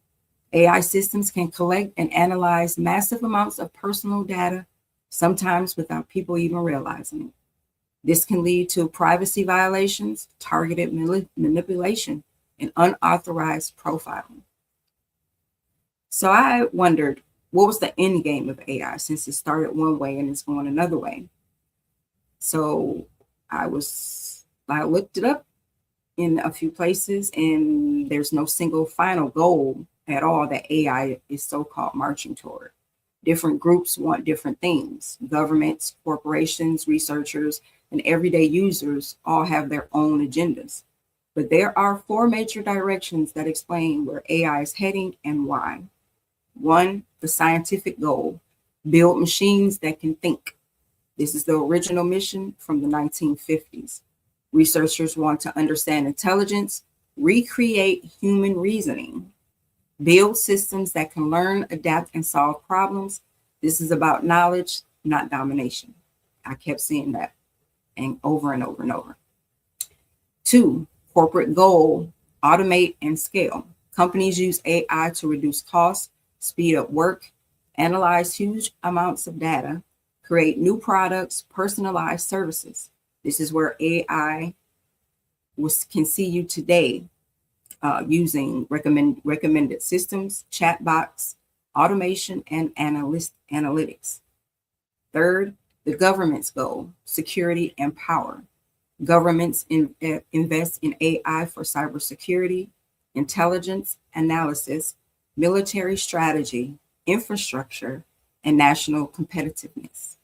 AI systems can collect and analyze massive amounts of personal data, sometimes without people even realizing it. This can lead to privacy violations, targeted manipulation, and unauthorized profiling. So I wondered, what was the end game of AI since it started one way and it's going another way? So I looked it up in a few places, and there's no single final goal at all that AI is so-called marching toward. Different groups want different things. Governments, corporations, researchers, and everyday users all have their own agendas. But there are 4 major directions that explain where AI is heading and why. 1, the scientific goal: build machines that can think. This is the original mission from the 1950s. Researchers want to understand intelligence, recreate human reasoning, build systems that can learn, adapt, and solve problems. This is about knowledge, not domination. I kept seeing that and over and over and over. 2, Corporate goal, automate and scale. Companies use AI to reduce costs, speed up work, analyze huge amounts of data, create new products, personalized services. This is where AI can see you today using recommended systems, chatbots, automation, and analytics. Third, the government's goal, security and power. Governments invest in AI for cybersecurity, intelligence analysis, military strategy, infrastructure, and national competitiveness.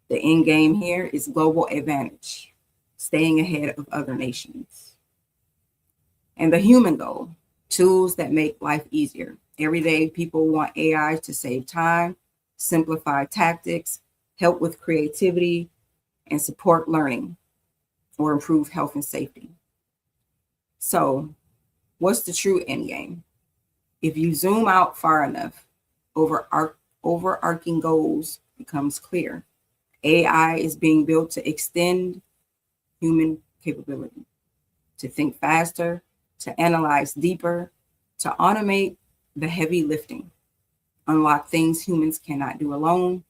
The end game here is global advantage, staying ahead of other nations. And the human goal, tools that make life easier. Every day, people want AI to save time, simplify tactics, help with creativity, and support learning or improve health and safety. So, what's the true end game? If you zoom out far enough, overarching goals becomes clear. AI is being built to extend human capability, to think faster, to analyze deeper, to automate the heavy lifting, unlock things humans cannot do alone,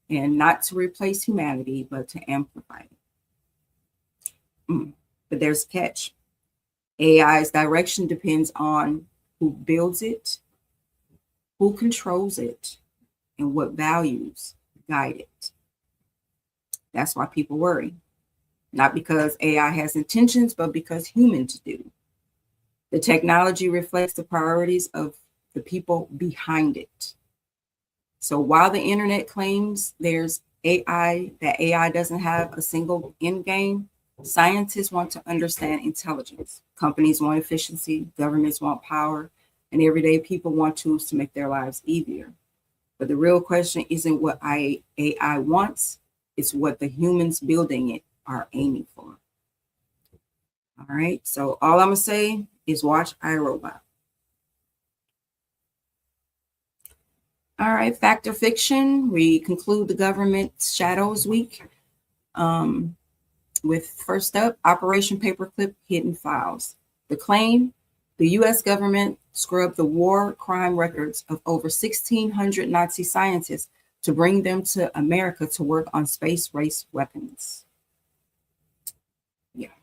and not to replace humanity, but to amplify it. But there's a catch. AI's direction depends on who builds it, who controls it, and what values guide it. That's why people worry. Not because AI has intentions, but because humans do. The technology reflects the priorities of the people behind it. So while the internet claims there's AI, that AI doesn't have a single end game, scientists want to understand intelligence. Companies want efficiency, governments want power, and everyday people want tools to make their lives easier. But the real question isn't what AI wants, it's what the humans building it are aiming for. All right, so all I'm gonna say is watch iRobot. All right, fact or fiction, we conclude the government shadows week with first up, Operation Paperclip Hidden Files. The claim, the US government scrubbed the war crime records of over 1,600 Nazi scientists to bring them to America to work on space race weapons. Yeah,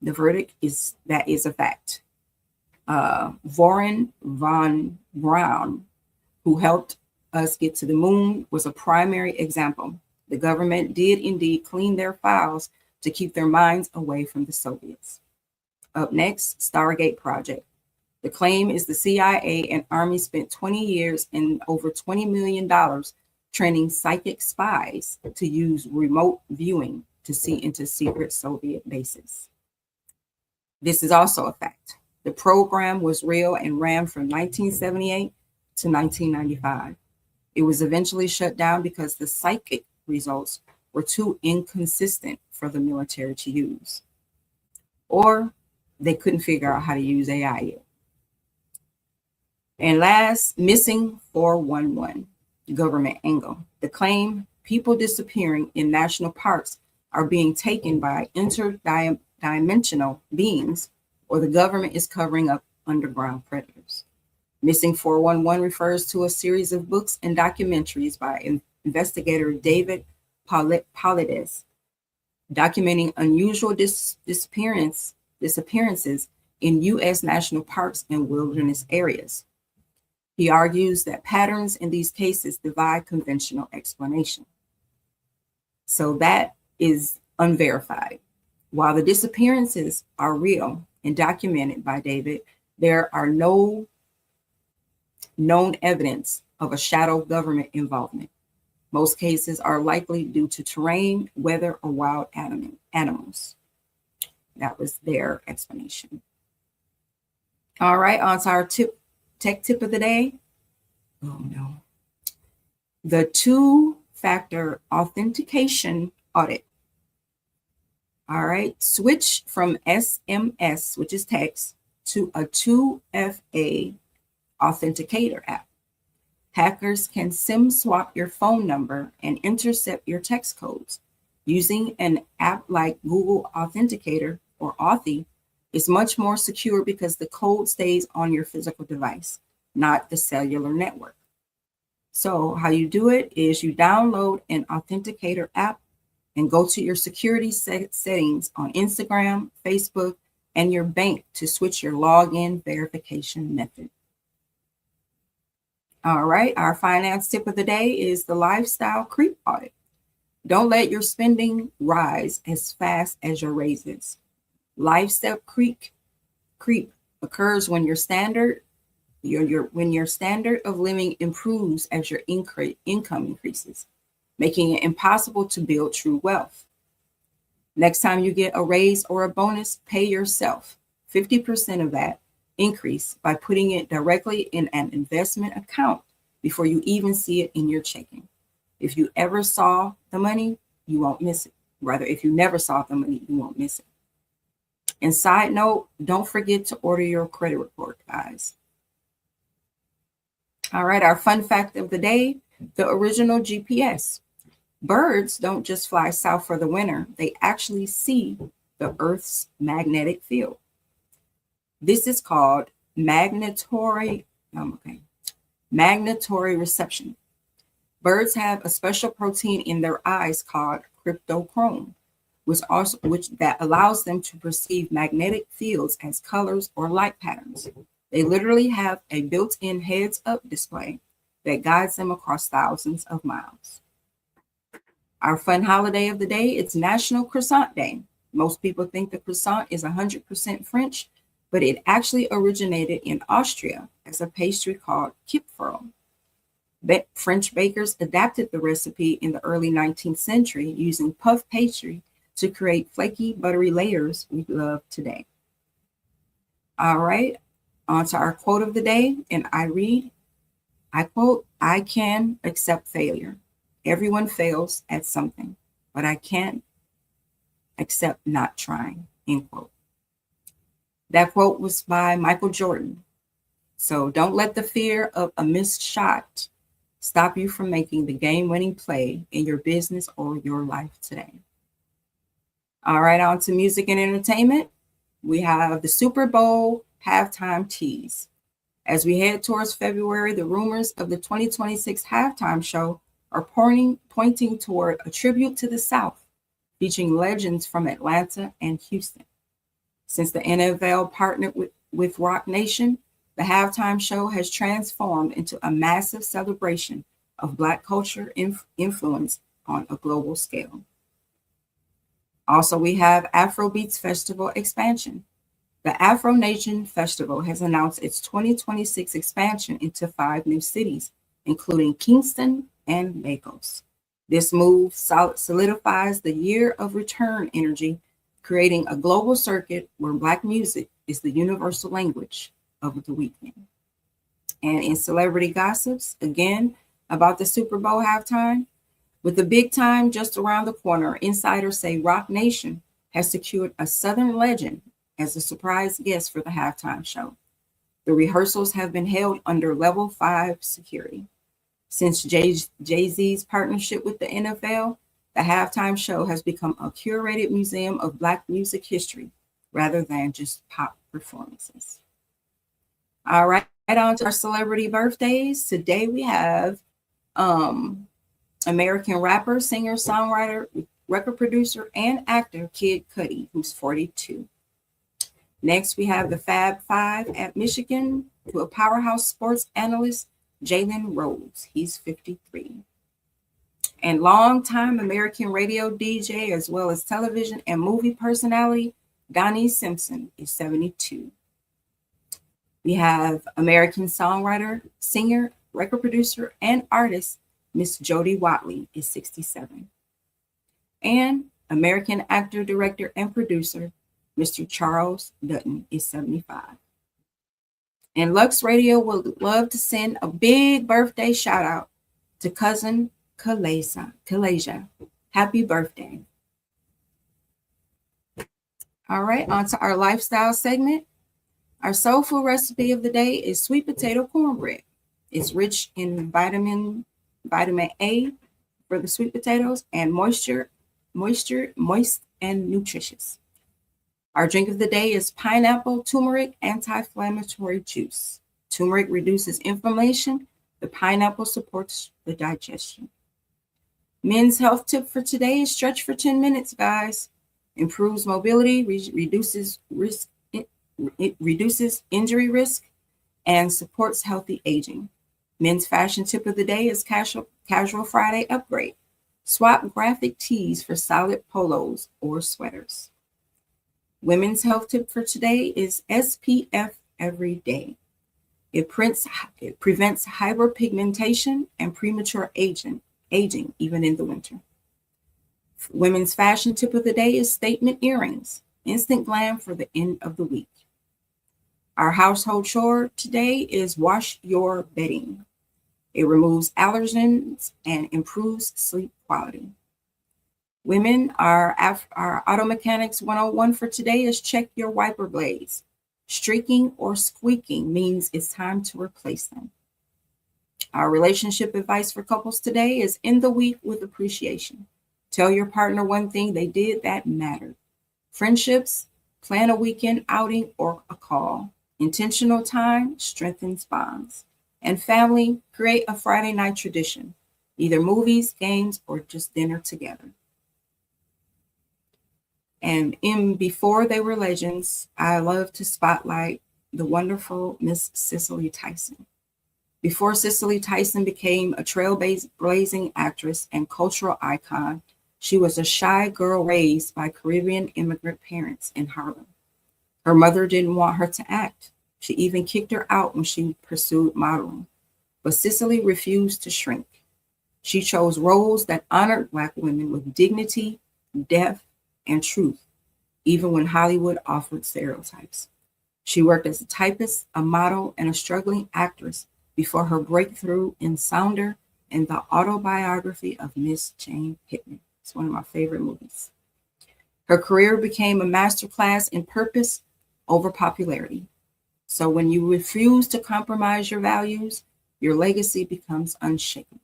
the verdict is that is a fact. Warren von Braun, who helped us get to the moon, was a primary example. The government did indeed clean their files to keep their minds away from the Soviets. Up next, Stargate Project. The claim is the CIA and Army spent 20 years and over $20 million training psychic spies to use remote viewing to see into secret Soviet bases. This is also a fact. The program was real and ran from 1978 to 1995. It was eventually shut down because the psychic results were too inconsistent for the military to use. Or they couldn't figure out how to use AI yet. And last, missing 411, government angle. The claim, people disappearing in national parks are being taken by interdimensional beings, or the government is covering up underground predators. Missing 411 refers to a series of books and documentaries by investigator David Paulides, documenting unusual disappearances in U.S. national parks and wilderness areas. He argues that patterns in these cases defy conventional explanation. So that is unverified. While the disappearances are real and documented by David, there are no known evidence of a shadow government involvement. Most cases are likely due to terrain, weather, or wild animals. That was their explanation. All right, on to our tech tip of the day. Oh no. The two-factor authentication audit. All right, switch from SMS, which is text, to a 2FA authenticator app. Hackers can SIM swap your phone number and intercept your text codes. Using an app like Google Authenticator or Authy It's much more secure because the code stays on your physical device, not the cellular network. So how you do it is you download an authenticator app and go to your security settings on Instagram, Facebook, and your bank to switch your login verification method. All right, our finance tip of the day is the lifestyle creep audit. Don't let your spending rise as fast as your raises. Lifestyle creep occurs when your standard of living improves as your income increases, making it impossible to build true wealth. Next time you get a raise or a bonus, pay yourself 50% of that increase by putting it directly in an investment account before you even see it in your checking. If you ever saw the money, you won't miss it. Rather, if you never saw the money, you won't miss it. And side note, don't forget to order your credit report, guys. All right, our fun fact of the day, the original GPS. Birds don't just fly south for the winter, they actually see the Earth's magnetic field. This is called magnetory reception. Birds have a special protein in their eyes called cryptochrome, which that allows them to perceive magnetic fields as colors or light patterns. They literally have a built-in heads-up display that guides them across thousands of miles. Our fun holiday of the day, it's National Croissant Day. Most people think the croissant is 100% French, but it actually originated in Austria as a pastry called Kipferl. French bakers adapted the recipe in the early 19th century using puff pastry to create flaky, buttery layers we love today. All right, on to our quote of the day, and I quote, "I can accept failure. Everyone fails at something, but I can't accept not trying," end quote. That quote was by Michael Jordan. So don't let the fear of a missed shot stop you from making the game-winning play in your business or your life today. All right, on to music and entertainment. We have the Super Bowl halftime tease. As we head towards February, the rumors of the 2026 halftime show are pointing toward a tribute to the South, featuring legends from Atlanta and Houston. Since the NFL partnered with Rock Nation, the halftime show has transformed into a massive celebration of Black culture influence on a global scale. Also, we have Afrobeats Festival expansion. The Afro Nation Festival has announced its 2026 expansion into 5 new cities, including Kingston and Lagos. This move solidifies the year of return energy, creating a global circuit where Black music is the universal language of the weekend. And in celebrity gossips, again, about the Super Bowl halftime, with the big time just around the corner, insiders say Rock Nation has secured a Southern legend as a surprise guest for the halftime show. The rehearsals have been held under level 5 security. Since Jay-Z's partnership with the NFL, the halftime show has become a curated museum of Black music history rather than just pop performances. All right, on to our celebrity birthdays. Today we have American rapper, singer, songwriter, record producer, and actor Kid Cudi, who's 42. Next, we have the Fab Five at Michigan, to a powerhouse sports analyst, Jalen Rose. He's 53. And longtime American radio DJ, as well as television and movie personality, Donnie Simpson is 72. We have American songwriter, singer, record producer, and artist, Miss Jody Watley is 67. And American actor, director, and producer, Mr. Charles Dutton is 75. And Lux Radio would love to send a big birthday shout out to cousin Kalasia. Happy birthday. All right, on to our lifestyle segment. Our soul food recipe of the day is sweet potato cornbread. It's rich in vitamin A for the sweet potatoes and moist and nutritious. Our drink of the day is pineapple turmeric anti-inflammatory juice. Turmeric reduces inflammation. The pineapple supports the digestion. Men's health tip for today is stretch for 10 minutes, guys. Improves mobility, reduces risk, it reduces injury risk, and supports healthy aging. Men's fashion tip of the day is casual Friday upgrade. Swap graphic tees for solid polos or sweaters. Women's health tip for today is SPF every day. It prevents hyperpigmentation and premature aging even in the winter. Women's fashion tip of the day is statement earrings. Instant glam for the end of the week. Our household chore today is wash your bedding. It removes allergens and improves sleep quality. Women, our Auto Mechanics 101 for today is check your wiper blades. Streaking or squeaking means it's time to replace them. Our relationship advice for couples today is end the week with appreciation. Tell your partner one thing they did that mattered. Friendships, plan a weekend outing or a call. Intentional time strengthens bonds. And family, create a Friday night tradition, either movies, games, or just dinner together. And before they were legends, I love to spotlight the wonderful Miss Cicely Tyson. Before Cicely Tyson became a trailblazing actress and cultural icon, she was a shy girl raised by Caribbean immigrant parents in Harlem. Her mother didn't want her to act. She even kicked her out when she pursued modeling. But Cicely refused to shrink. She chose roles that honored Black women with dignity, depth, and truth, even when Hollywood offered stereotypes. She worked as a typist, a model, and a struggling actress before her breakthrough in Sounder and the autobiography of Miss Jane Pittman. It's one of my favorite movies. Her career became a masterclass in purpose over popularity. So when you refuse to compromise your values, your legacy becomes unshaken.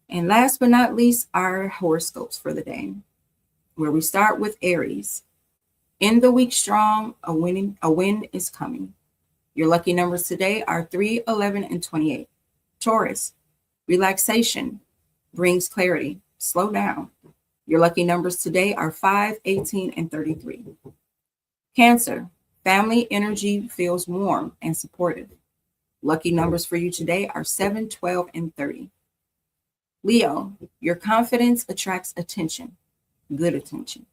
And last but not least, our horoscopes for the day, where we start with Aries. End the week strong, a win is coming. Your lucky numbers today are 3, 11, and 28. Taurus, relaxation brings clarity. Slow down. Your lucky numbers today are 5, 18, and 33. Cancer, family energy feels warm and supportive. Lucky numbers for you today are 7, 12, and 30. Leo, your confidence attracts attention, good attention.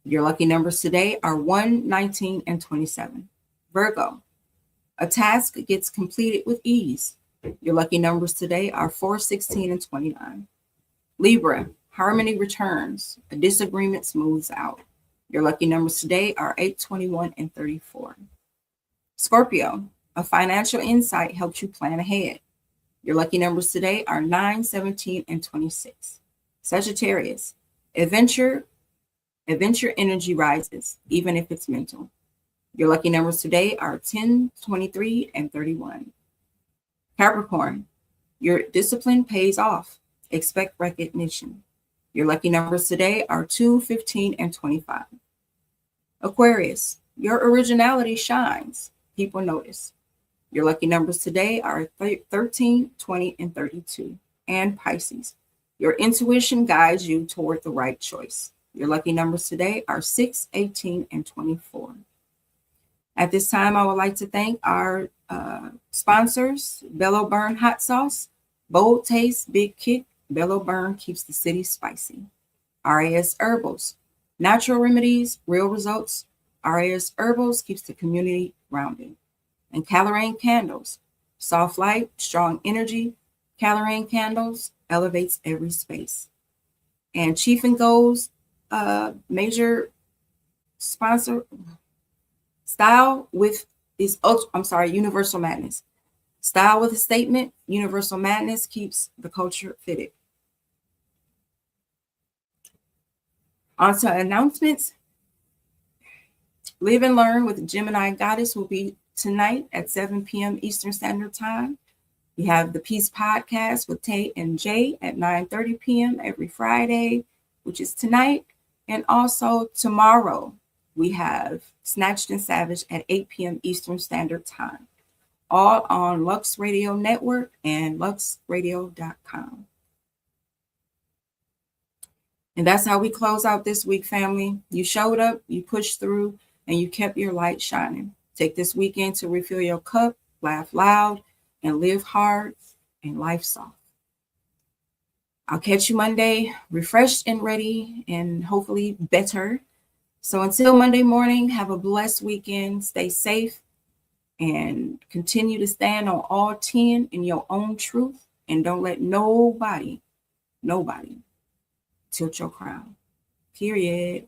Your lucky numbers today are 1, 19, and 27. Virgo, a task gets completed with ease. Your lucky numbers today are 4, 16, and 29. Libra, harmony returns, a disagreement smooths out. Your lucky numbers today are 8, 21, and 34. Scorpio, a financial insight helps you plan ahead. Your lucky numbers today are 9, 17, and 26. Sagittarius, adventure energy rises, even if it's mental. Your lucky numbers today are 10, 23, and 31. Capricorn, your discipline pays off. Expect recognition. Your lucky numbers today are 2, 15, and 25. Aquarius, your originality shines. People notice. Your lucky numbers today are 13, 20, and 32. And Pisces, your intuition guides you toward the right choice. Your lucky numbers today are 6, 18, and 24. At this time, I would like to thank our sponsors, Bello Burn Hot Sauce, Bold Taste, Big Kick. Bello Burn keeps the city spicy. RAS Herbals, natural remedies, real results. RAS Herbals keeps the community grounded. And Calorane Candles, soft light, strong energy. Calorane Candles elevates every space. And Chief and Go's major sponsor, Style with is Universal Madness. Style with a statement. Universal Madness keeps the culture fitted. On to announcements. Live and Learn with Gemini Goddess will be tonight at 7 p.m. Eastern Standard Time. We have the Peace Podcast with Tay and Jay at 9:30 p.m. every Friday, which is tonight. And also tomorrow, we have Snatched and Savage at 8 p.m. Eastern Standard Time, all on Lux Radio Network and luxradio.com. And that's how we close out this week, family. You showed up, you pushed through, and you kept your light shining. Take this weekend to refill your cup, laugh loud, and live hard and life soft. I'll catch you Monday, refreshed and ready, and hopefully better. So until Monday morning, have a blessed weekend. Stay safe and continue to stand on all 10 in your own truth. And don't let nobody tilt your crown. Period.